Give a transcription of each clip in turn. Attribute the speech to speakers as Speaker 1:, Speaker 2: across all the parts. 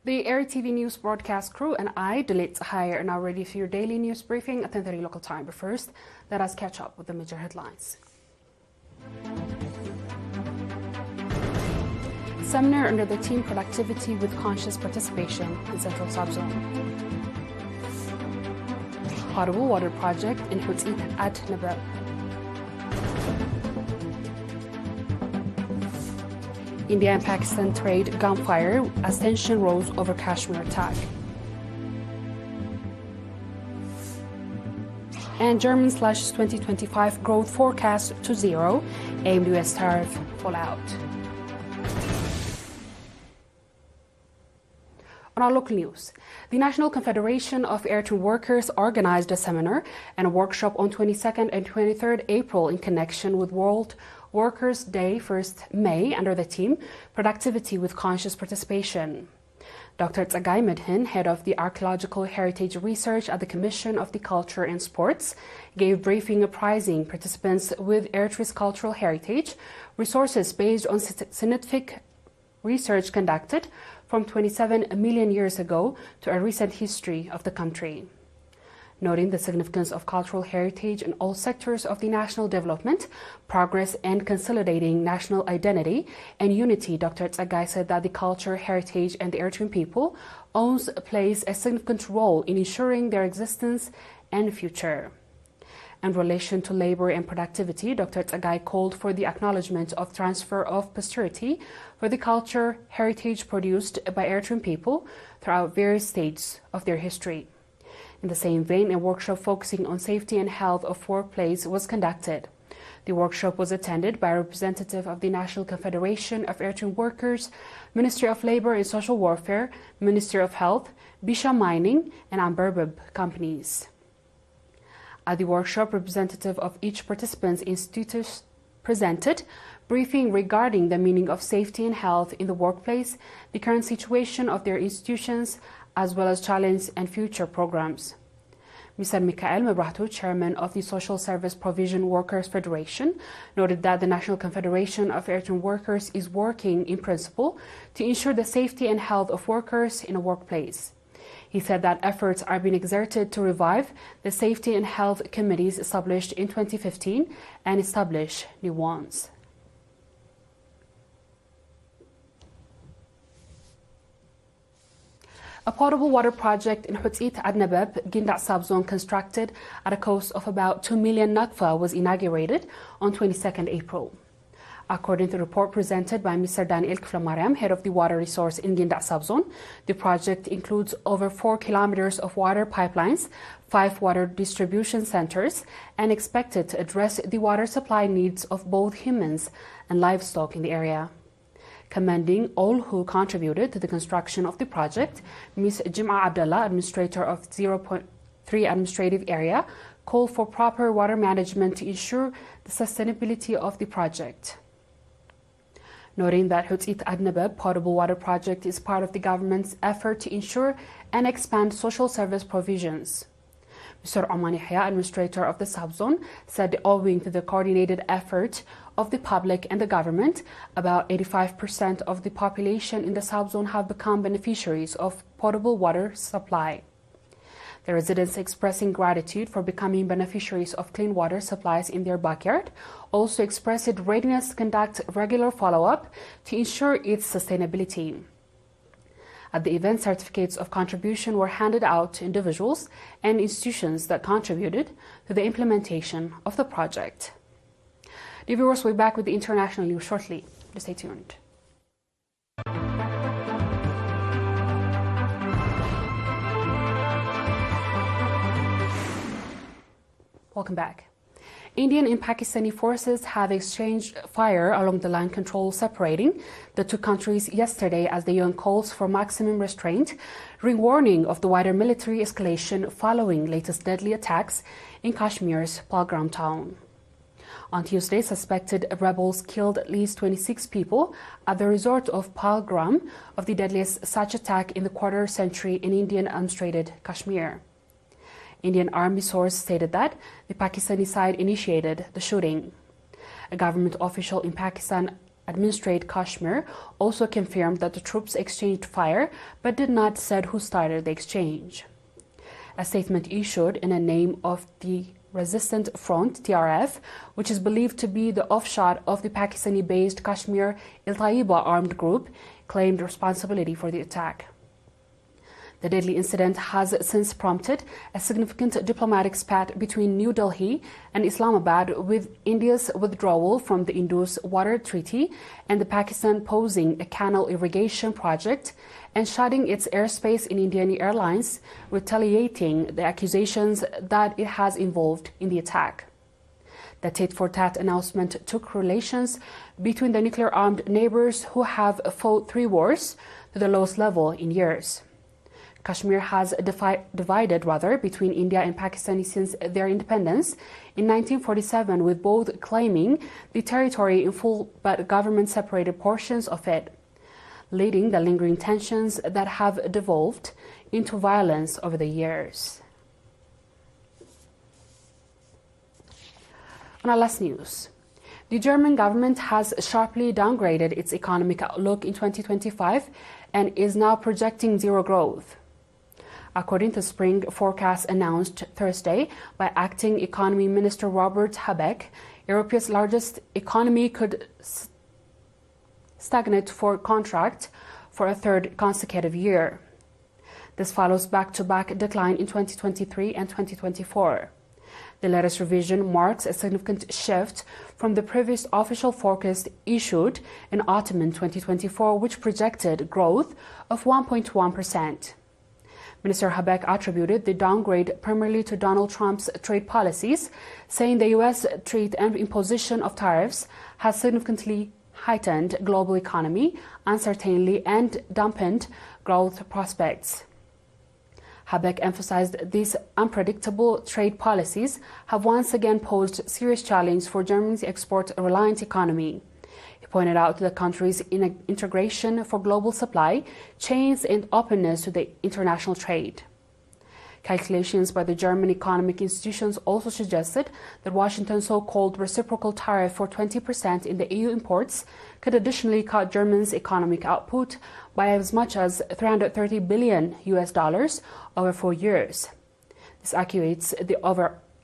Speaker 1: The ERi-TV news broadcast crew and I, Dalit Hire, are now ready for your daily news briefing at 10:30 local time. But first, let us catch up with the major headlines. Seminar under the theme Productivity with Conscious Participation in Central Subzone. Potable Water Project in ERi-TV. India and Pakistan trade gunfire as tension rose over Kashmir attack. And German/2025 growth forecast to zero, aimed US tariff fallout. On our local news, the National Confederation of Eritrean Workers organized a seminar and a workshop on 22nd and 23rd April in connection with World Workers' Day 1st May under the theme Productivity with Conscious Participation. Dr. Tsagai Medhin, head of the Archaeological Heritage Research at the Commission of the Culture and Sports, gave briefing apprising participants with Eritrea's cultural heritage, resources based on scientific research conducted from 27 million years ago to a recent history of the country. Noting the significance of cultural heritage in all sectors of the national development, progress, and consolidating national identity and unity, Dr. Tsagai said that the culture, heritage, and the Eritrean people plays a significant role in ensuring their existence and future. In relation to labor and productivity, Dr. Tsagai called for the acknowledgement of transfer of posterity for the culture, heritage produced by Eritrean people throughout various stages of their history. In the same vein, a workshop focusing on safety and health of workplace was conducted. The workshop was attended by a representative of the National Confederation of Eritrean Workers, Ministry of Labor and Social Welfare, Ministry of Health, Bisha Mining, and Amberbeb companies. At the workshop, representative of each participant's institute presented briefing regarding the meaning of safety and health in the workplace, the current situation of their institutions, as well as challenge and future programs. Mr. Mikael Mebrahtu, chairman of the Social Service Provision Workers Federation, noted that the National Confederation of Eritrean Workers is working in principle to ensure the safety and health of workers in a workplace. He said that efforts are being exerted to revive the safety and health committees established in 2015 and establish new ones. A potable water project in ERi-TV, Ginda subzone constructed at a cost of about 2 million nakfa was inaugurated on 22nd April. According to the report presented by Mr. Daniel Kflamariam, head of the water resource in Ginda subzone, the project includes over 4 kilometers of water pipelines, 5 water distribution centers, and expected to address the water supply needs of both humans and livestock in the area. Commending all who contributed to the construction of the project, Ms. Jim'a Abdullah, administrator of 0.3 administrative area, called for proper water management to ensure the sustainability of the project. Noting that ERi-TV potable water project is part of the government's effort to ensure and expand social service provisions. Mr. Oman Yahya, administrator of the subzone, said owing to the coordinated effort of the public and the government, about 85% of the population in the subzone have become beneficiaries of potable water supply. The residents expressing gratitude for becoming beneficiaries of clean water supplies in their backyard also expressed readiness to conduct regular follow-up to ensure its sustainability. At the event, certificates of contribution were handed out to individuals and institutions that contributed to the implementation of the project. The viewers will be back with the international news shortly. Just stay tuned. Welcome back. Indian and Pakistani forces have exchanged fire along the land control separating the two countries yesterday as the UN calls for maximum restraint, during warning of the wider military escalation following latest deadly attacks in Kashmir's Pahalgam town. On Tuesday, suspected rebels killed at least 26 people at the resort of Pahalgam of the deadliest such attack in the quarter century in Indian-administered Kashmir. Indian Army source stated that the Pakistani side initiated the shooting. A government official in Pakistan Administrate Kashmir also confirmed that the troops exchanged fire but did not say who started the exchange. A statement issued in the name of the Resistant Front, TRF, which is believed to be the offshoot of the Pakistani-based Kashmir al-Taiba armed group, claimed responsibility for the attack. The deadly incident has since prompted a significant diplomatic spat between New Delhi and Islamabad, with India's withdrawal from the Indus Water Treaty and the Pakistan posing a canal irrigation project and shutting its airspace in Indian Airlines, retaliating the accusations that it has involved in the attack. The tit-for-tat announcement took relations between the nuclear-armed neighbors who have fought 3 wars to the lowest level in years. Kashmir has divided between India and Pakistan since their independence in 1947, with both claiming the territory in full but government-separated portions of it, leading the lingering tensions that have devolved into violence over the years. On our last news, the German government has sharply downgraded its economic outlook in 2025 and is now projecting zero growth. According to spring forecast announced Thursday by Acting Economy Minister Robert Habeck, Europe's largest economy could stagnate for contract for a 3rd consecutive year. This follows back-to-back decline in 2023 and 2024. The latest revision marks a significant shift from the previous official forecast issued in autumn 2024, which projected growth of 1.1%. Minister Habeck attributed the downgrade primarily to Donald Trump's trade policies, saying the U.S. trade and imposition of tariffs has significantly heightened global economy uncertainty and dampened growth prospects. Habeck emphasized these unpredictable trade policies have once again posed serious challenge for Germany's export-reliant economy. He pointed out the country's integration for global supply chains and openness to the international trade. Calculations by the German economic institutions also suggested that Washington's so-called reciprocal tariff for 20% in the EU imports could additionally cut Germany's economic output by as much as $330 billion over 4 years. This equates the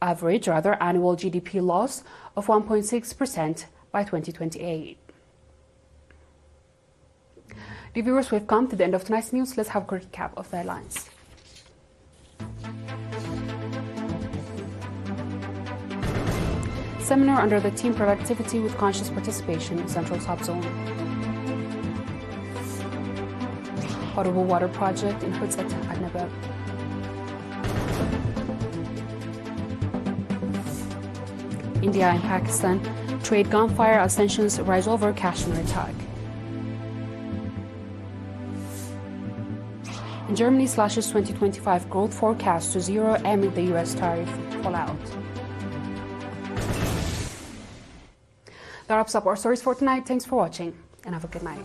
Speaker 1: average annual GDP loss of 1.6% by 2028. Dear viewers, we've come to the end of tonight's news. Let's have a quick recap of the headlines. Seminar under the theme Productivity with Conscious Participation in Central Subzone. Potable water project in Hutzat Adnabab. India and Pakistan trade gunfire as tensions rise over Kashmir attack. And Germany slashes 2025 growth forecast to zero amid the U.S. tariff fallout. That wraps up our stories for tonight. Thanks for watching and have a good night.